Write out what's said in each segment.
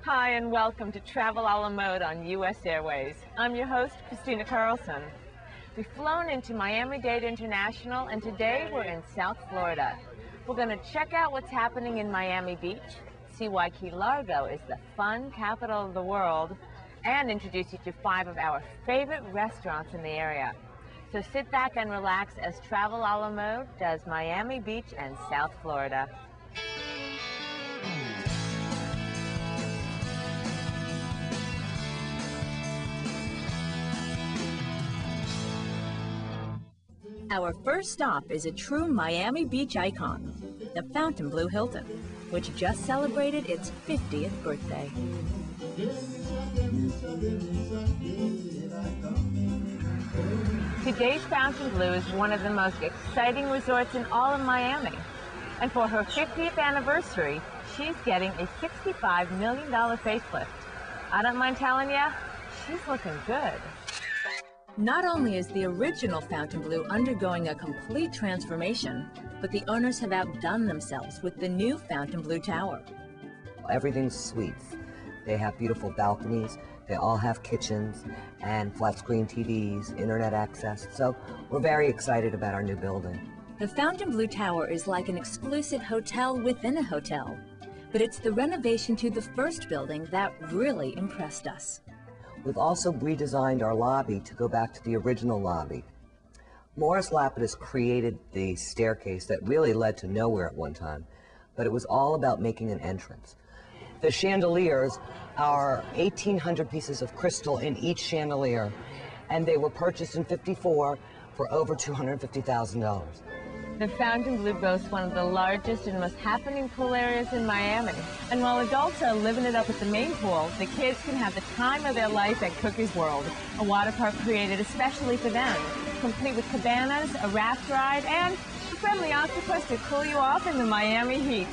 Hi, and welcome to Travel a la Mode on U.S. Airways. I'm your host, Christina Carlson. We've flown into Miami-Dade International, and today we're in South Florida. We're going to check out what's happening in Miami Beach, see why Key Largo is the fun capital of the world, and introduce you to 5 of our favorite restaurants in the area. So sit back and relax as Travel a la Mode does Miami Beach and South Florida. Our first stop is a true Miami Beach icon, the Fountainbleau Hilton, which just celebrated its 50th birthday. Today's Fountainbleau is one of the most exciting resorts in all of Miami. And for her 50th anniversary, she's getting a $65 million facelift. I don't mind telling you, she's looking good. Not only is the original Fountainbleau undergoing a complete transformation, but the owners have outdone themselves with the new Fountainbleau Tower. Everything's suites. They have beautiful balconies, they all have kitchens and flat screen TVs, internet access, so we're very excited about our new building. The Fountainbleau Tower is like an exclusive hotel within a hotel, but it's the renovation to the first building that really impressed us. We've also redesigned our lobby to go back to the original lobby. Morris Lapidus created the staircase that really led to nowhere at one time, but it was all about making an entrance. The chandeliers are 1,800 pieces of crystal in each chandelier, and they were purchased in '54 for over $250,000. The Fountainbleau boasts one of the largest and most happening pool areas in Miami. And while adults are living it up at the main pool, the kids can have the time of their life at Cookie's World, a water park created especially for them, complete with cabanas, a raft ride, and a friendly octopus to cool you off in the Miami heat.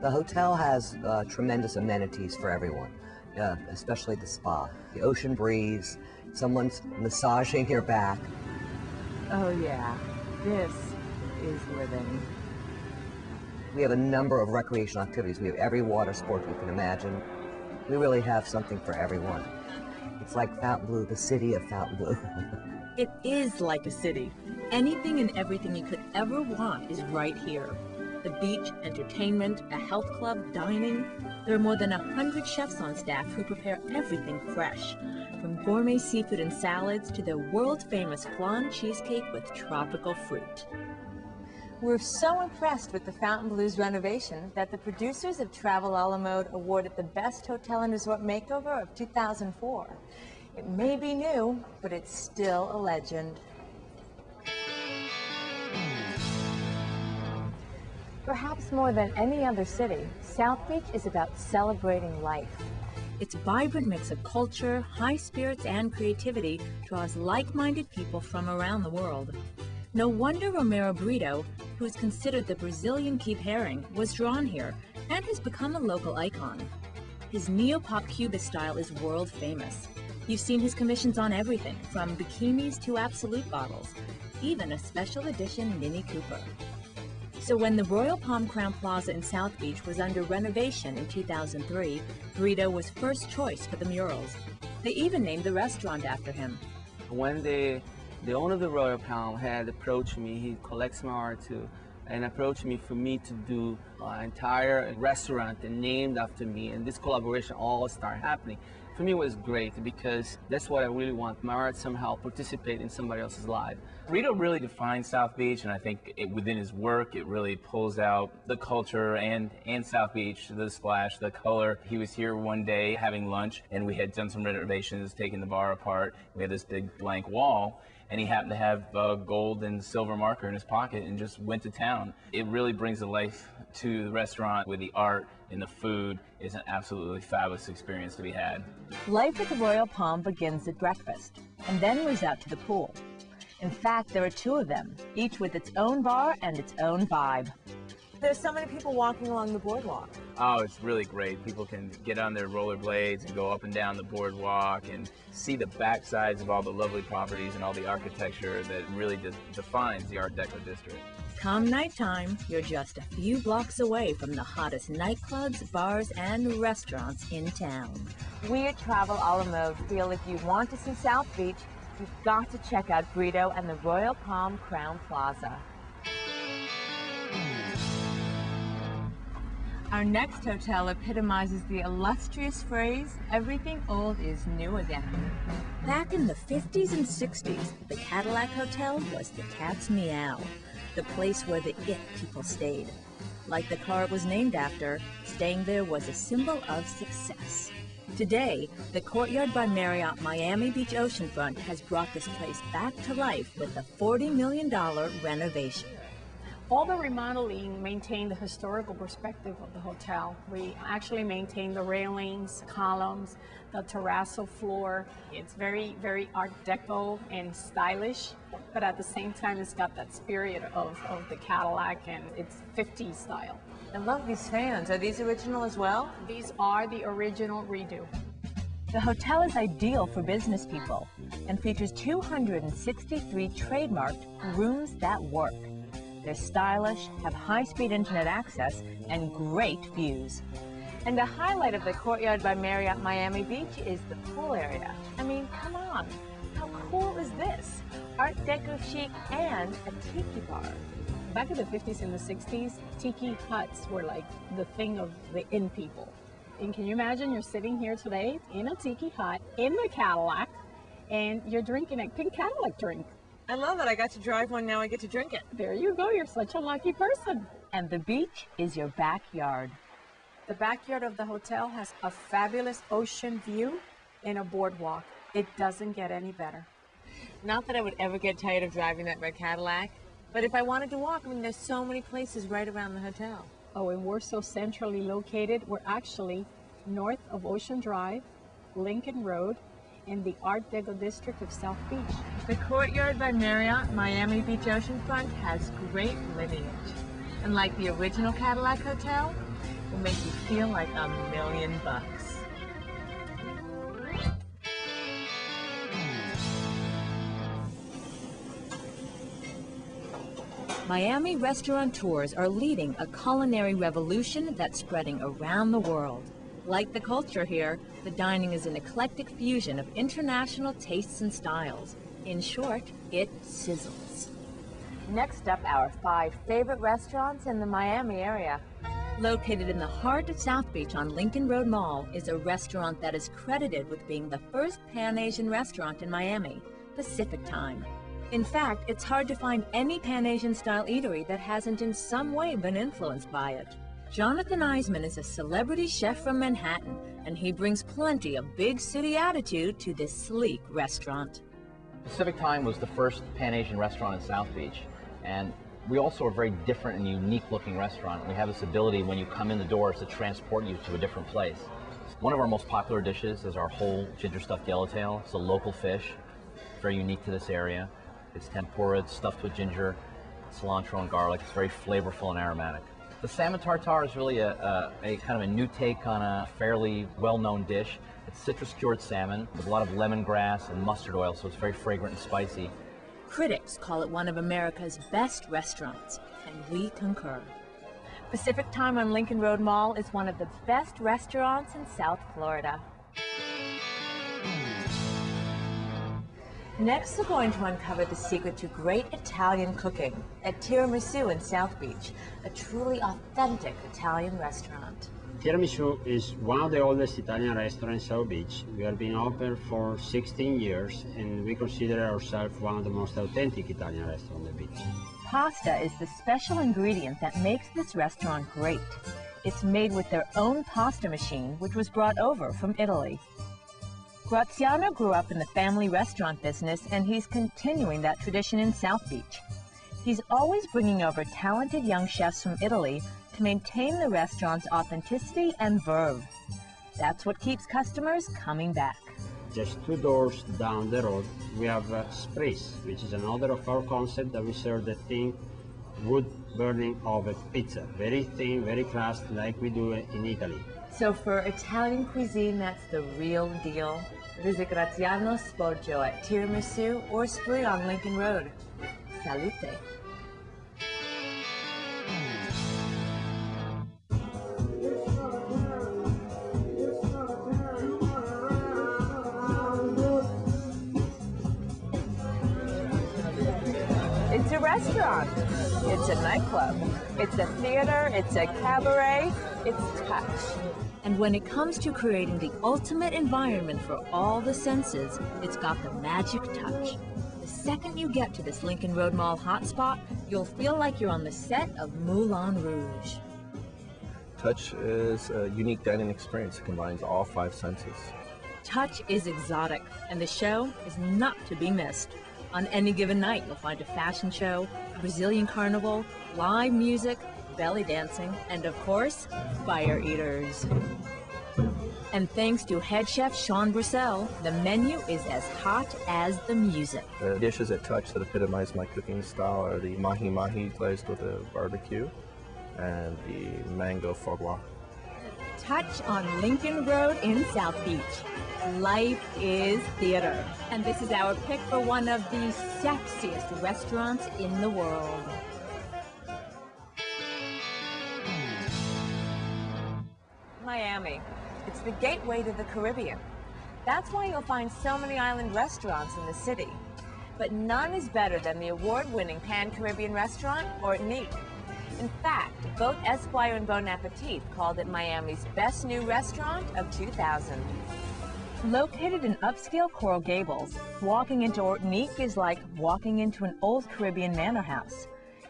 The hotel has tremendous amenities for everyone, especially the spa. The ocean breeze, someone's massaging your back. Oh yeah, this is living. We have a number of recreational activities. We have every water sport you can imagine. We really have something for everyone. It's like Fountainbleau, the city of Fountainbleau. It is like a city. Anything and everything you could ever want is right here. The beach, entertainment, a health club, dining. There are more than 100 chefs on staff who prepare everything fresh, from gourmet seafood and salads to their world-famous flan cheesecake with tropical fruit. We're so impressed with the Fountainbleau's renovation that the producers of Travel a la Mode awarded the Best Hotel and Resort Makeover of 2004. It may be new, but it's still a legend. Perhaps more than any other city, South Beach is about celebrating life. Its vibrant mix of culture, high spirits, and creativity draws like-minded people from around the world. No wonder Romero Britto, who is considered the Brazilian Keith Haring, was drawn here and has become a local icon. His neo-pop Cubist style is world famous. You've seen his commissions on everything, from bikinis to Absolute bottles, even a special edition Mini Cooper. So when the Royal Palm Crown Plaza in South Beach was under renovation in 2003, Britto was first choice for the murals. They even named the restaurant after him. When the owner of the Royal Palm had approached me, he collects my art too, and approached me for me to do an entire restaurant named after me, and this collaboration all started happening. For me, it was great because that's what I really want. My art somehow participate in somebody else's life. Britto really defines South Beach, and I think within his work, it really pulls out the culture and South Beach, the splash, the color. He was here one day having lunch, and we had done some renovations, taking the bar apart. We had this big blank wall, and he happened to have a gold and silver marker in his pocket and just went to town. It really brings a life to the restaurant with the art and the food. Is an absolutely fabulous experience to be had. Life at the Royal Palm begins at breakfast and then moves out to the pool. In fact, there are 2 of them, each with its own bar and its own vibe. There's so many people walking along the boardwalk. Oh, it's really great. People can get on their rollerblades and go up and down the boardwalk and see the backsides of all the lovely properties and all the architecture that really defines the Art Deco district. Come nighttime, you're just a few blocks away from the hottest nightclubs, bars, and restaurants in town. We at Travel a la Mode feel if you want to see South Beach, you've got to check out Britto and the Royal Palm Crown Plaza. Our next hotel epitomizes the illustrious phrase, everything old is new again. Back in the 50s and 60s, the Cadillac Hotel was the cat's meow, the place where the it people stayed. Like the car it was named after, staying there was a symbol of success. Today, the Courtyard by Marriott Miami Beach Oceanfront has brought this place back to life with a $40 million renovation. All the remodeling maintained the historical perspective of the hotel. We actually maintained the railings, columns, the terrazzo floor. It's very, very Art Deco and stylish, but at the same time, it's got that spirit of the Cadillac, and it's 50s style. I love these fans. Are these original as well? These are the original redo. The hotel is ideal for business people and features 263 trademarked rooms that work. They're stylish, have high-speed internet access, and great views. And the highlight of the Courtyard by Marriott Miami Beach is the pool area. I mean, come on, how cool is this? Art Deco chic and a tiki bar. Back in the 50s and the 60s, tiki huts were like the thing of the in people. And can you imagine you're sitting here today in a tiki hut, in the Cadillac, and you're drinking a pink Cadillac drink. I love it. I got to drive one, now I get to drink it. There you go, you're such a lucky person. And the beach is your backyard. The backyard of the hotel has a fabulous ocean view and a boardwalk. It doesn't get any better. Not that I would ever get tired of driving that red Cadillac, but if I wanted to walk, I mean, there's so many places right around the hotel. Oh, and we're so centrally located. We're actually north of Ocean Drive, Lincoln Road, in the Art Deco district of South Beach. The Courtyard by Marriott Miami Beach Oceanfront has great lineage. And like the original Cadillac Hotel, will make you feel like $1 million. Miami restaurateurs are leading a culinary revolution that's spreading around the world. Like the culture here, the dining is an eclectic fusion of international tastes and styles. In short, it sizzles. Next up, our 5 favorite restaurants in the Miami area. Located in the heart of South Beach on Lincoln Road Mall is a restaurant that is credited with being the first Pan-Asian restaurant in Miami, Pacific Time. In fact, it's hard to find any Pan-Asian style eatery that hasn't in some way been influenced by it. Jonathan Eisman is a celebrity chef from Manhattan, and he brings plenty of big city attitude to this sleek restaurant. Pacific Time was the first Pan-Asian restaurant in South Beach, and we also are a very different and unique looking restaurant. We have this ability when you come in the doors to transport you to a different place. One of our most popular dishes is our whole ginger stuffed yellowtail. It's a local fish, very unique to this area. It's tempura, it's stuffed with ginger, cilantro and garlic. It's very flavorful and aromatic. The salmon tartare is really a kind of a new take on a fairly well-known dish. It's citrus-cured salmon with a lot of lemongrass and mustard oil, so it's very fragrant and spicy. Critics call it one of America's best restaurants, and we concur. Pacific Time on Lincoln Road Mall is one of the best restaurants in South Florida. Next, we're going to uncover the secret to great Italian cooking at Tiramisu in South Beach, a truly authentic Italian restaurant. Tiramisu is one of the oldest Italian restaurants in South Beach. We have been open for 16 years, and we consider ourselves one of the most authentic Italian restaurants on the beach. Pasta is the special ingredient that makes this restaurant great. It's made with their own pasta machine, which was brought over from Italy. Graziano grew up in the family restaurant business, and he's continuing that tradition in South Beach. He's always bringing over talented young chefs from Italy to maintain the restaurant's authenticity and verve. That's what keeps customers coming back. Just 2 doors down the road, we have Spritz, which is another of our concepts that we serve the thin wood burning oven pizza. Very thin, very crust, like we do in Italy. So for Italian cuisine, that's the real deal. Visit Graziano Spoggio at Tiramisu or Spree on Lincoln Road. Salute. It's a restaurant, it's a nightclub, it's a theater, it's a cabaret, it's touch. And when it comes to creating the ultimate environment for all the senses, it's got the magic touch. The second you get to this Lincoln Road Mall hotspot, you'll feel like you're on the set of Moulin Rouge. Touch is a unique dining experience that combines all 5 senses. Touch is exotic, and the show is not to be missed. On any given night, you'll find a fashion show, a Brazilian carnival, live music, belly dancing, and of course, fire eaters. And thanks to head chef Sean Brissell, the menu is as hot as the music. The dishes at Touch that epitomize my cooking style are the mahi-mahi glazed with a barbecue and the mango foie gras. Touch on Lincoln Road in South Beach. Life is theater. And this is our pick for one of the sexiest restaurants in the world. Miami. It's the gateway to the Caribbean. That's why you'll find so many island restaurants in the city. But none is better than the award-winning Pan-Caribbean restaurant, Ortonique. In fact, both Esquire and Bon Appetit called it Miami's best new restaurant of 2000. Located in upscale Coral Gables, walking into Ortonique is like walking into an old Caribbean manor house.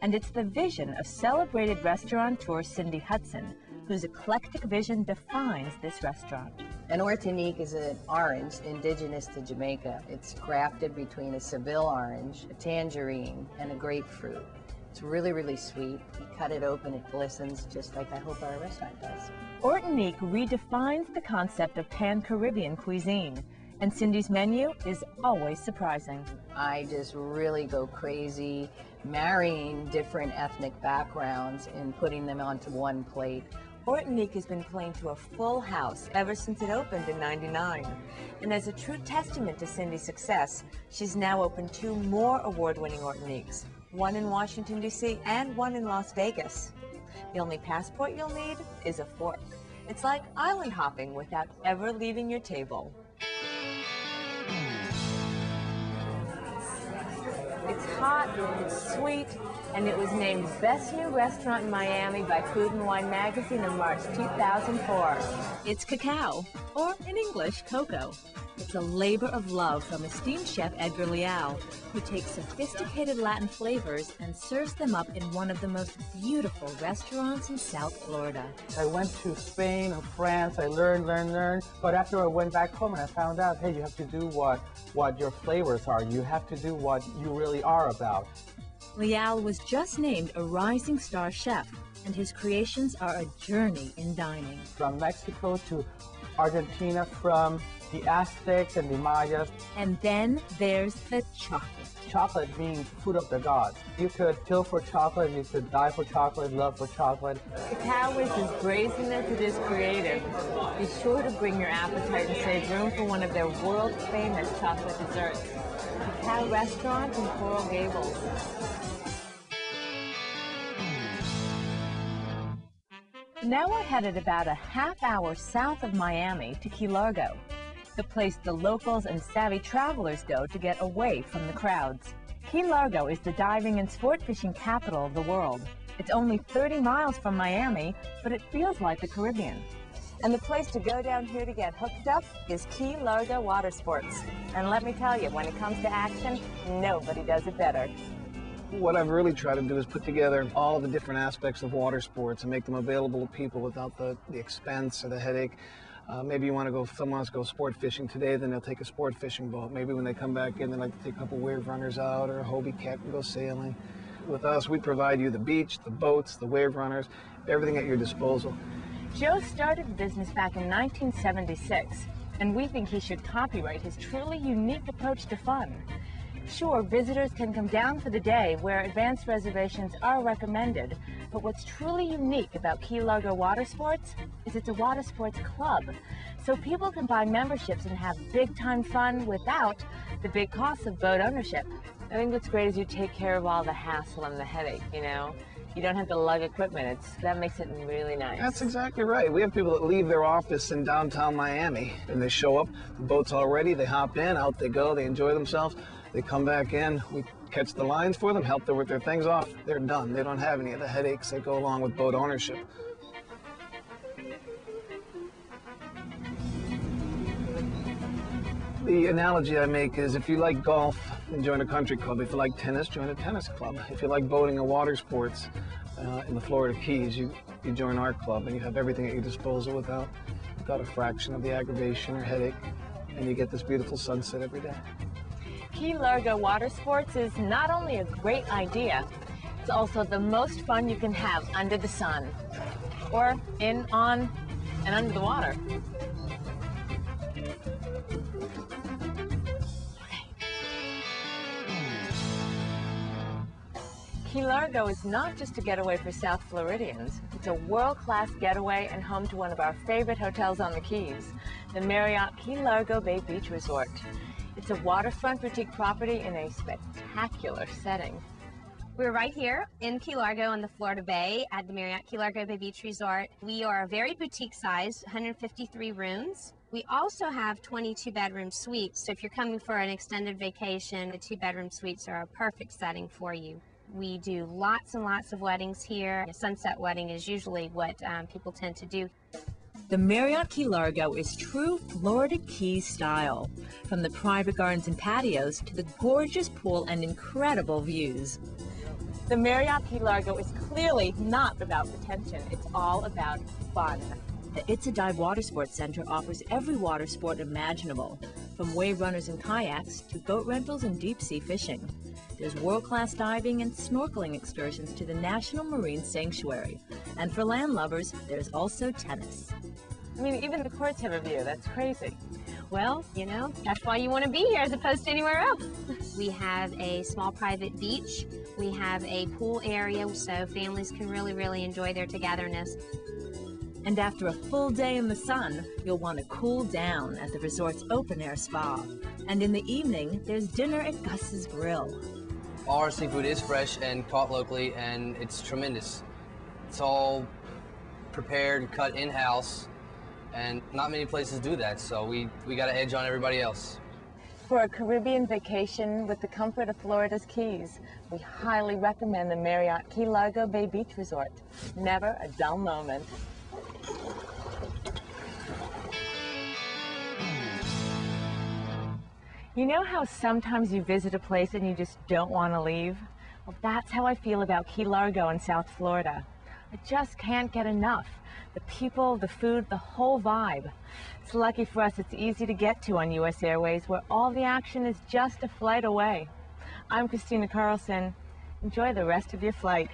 And it's the vision of celebrated restaurateur Cindy Hudson, whose eclectic vision defines this restaurant. An Ortonique is an orange indigenous to Jamaica. It's grafted between a Seville orange, a tangerine, and a grapefruit. It's really, really sweet. You cut it open, it glistens, just like I hope our restaurant does. Ortonique redefines the concept of Pan-Caribbean cuisine, and Cindy's menu is always surprising. I just really go crazy marrying different ethnic backgrounds and putting them onto one plate. Ortonique has been playing to a full house ever since it opened in '99. And as a true testament to Cindy's success, she's now opened 2 more award-winning Ortoniques, one in Washington, D.C. and one in Las Vegas. The only passport you'll need is a fork. It's like island hopping without ever leaving your table. It's hot, it's sweet, and it was named Best New Restaurant in Miami by Food and Wine magazine in March 2004. It's cacao, or in English, Coco. It's a labor of love from esteemed chef Edgar Leal, who takes sophisticated Latin flavors and serves them up in one of the most beautiful restaurants in South Florida. I went to Spain and France, I learned, but after I went back home and I found out, hey, you have to do what your flavors are. You have to do what you really are about. Leal was just named a rising star chef, and his creations are a journey in dining. From Mexico to Argentina, from the Aztecs and the Mayas. And then there's the chocolate. Chocolate being food of the gods. You could kill for chocolate, you could die for chocolate, love for chocolate. Cacao is as brazen as it is creative. Be sure to bring your appetite and save room for one of their world-famous chocolate desserts. Cacao Restaurant in Coral Gables. Now we're headed about a half-hour south of Miami to Key Largo, the place the locals and savvy travelers go to get away from the crowds. Key Largo is the diving and sport fishing capital of the world. It's only 30 miles from Miami, but it feels like the Caribbean. And the place to go down here to get hooked up is Key Largo Water Sports. And let me tell you, when it comes to action, nobody does it better. What I've really tried to do is put together all the different aspects of water sports and make them available to people without the expense or the headache. Maybe you want to go, someone wants to go sport fishing today, then they'll take a sport fishing boat. Maybe when they come back in, they like to take a couple wave runners out or a Hobie cat and go sailing. With us, we provide you the beach, the boats, the wave runners, everything at your disposal. Joe started the business back in 1976, and we think he should copyright his truly unique approach to fun. Sure, visitors can come down for the day where advanced reservations are recommended, but what's truly unique about Key Largo Water Sports is it's a water sports club. So people can buy memberships and have big time fun without the big costs of boat ownership. I think what's great is you take care of all the hassle and the headache, you know? You don't have to lug equipment. That makes it really nice. That's exactly right. We have people that leave their office in downtown Miami and they show up, the boat's all ready, they hop in, out they go, they enjoy themselves, they come back in, we catch the lines for them, help them with their things off, they're done. They don't have any of the headaches that go along with boat ownership. The analogy I make is if you like golf, then join a country club. If you like tennis, join a tennis club. If you like boating or water sports in the Florida Keys, you join our club and you have everything at your disposal without a fraction of the aggravation or headache, and you get this beautiful sunset every day. Key Largo Water Sports is not only a great idea, it's also the most fun you can have under the sun, or in, on, and under the water. Key Largo is not just a getaway for South Floridians. It's a world-class getaway and home to one of our favorite hotels on the Keys, the Marriott Key Largo Bay Beach Resort. It's a waterfront boutique property in a spectacular setting. We're right here in Key Largo in the Florida Bay at the Marriott Key Largo Bay Beach Resort. We are a very boutique size, 153 rooms. We also have 22 bedroom suites, so if you're coming for an extended vacation, the 2-bedroom suites are a perfect setting for you. We do lots and lots of weddings here. A sunset wedding is usually what people tend to do. The Marriott Key Largo is true Florida Keys style, from the private gardens and patios to the gorgeous pool and incredible views. The Marriott Key Largo is clearly not about pretension. It's all about fun. The It's a Dive Water Sports Center offers every water sport imaginable, from wave runners and kayaks to boat rentals and deep-sea fishing. There's world-class diving and snorkeling excursions to the National Marine Sanctuary. And for land lovers, there's also tennis. I mean, even the courts have a view. That's crazy. Well, you know, that's why you want to be here as opposed to anywhere else. We have a small private beach. We have a pool area, so families can really enjoy their togetherness. And after a full day in the sun, you'll want to cool down at the resort's open-air spa. And in the evening, there's dinner at Gus's Grill. All our seafood is fresh and caught locally, and it's tremendous. It's all prepared and cut in-house, and not many places do that, so we got an edge on everybody else. For a Caribbean vacation with the comfort of Florida's Keys, we highly recommend the Marriott Key Largo Bay Beach Resort. Never a dull moment. You know how sometimes you visit a place and you just don't want to leave? Well, that's how I feel about Key Largo in South Florida. I just can't get enough. The people, the food, the whole vibe. It's lucky for us it's easy to get to on US Airways, where all the action is just a flight away. I'm Christina Carlson. Enjoy the rest of your flight.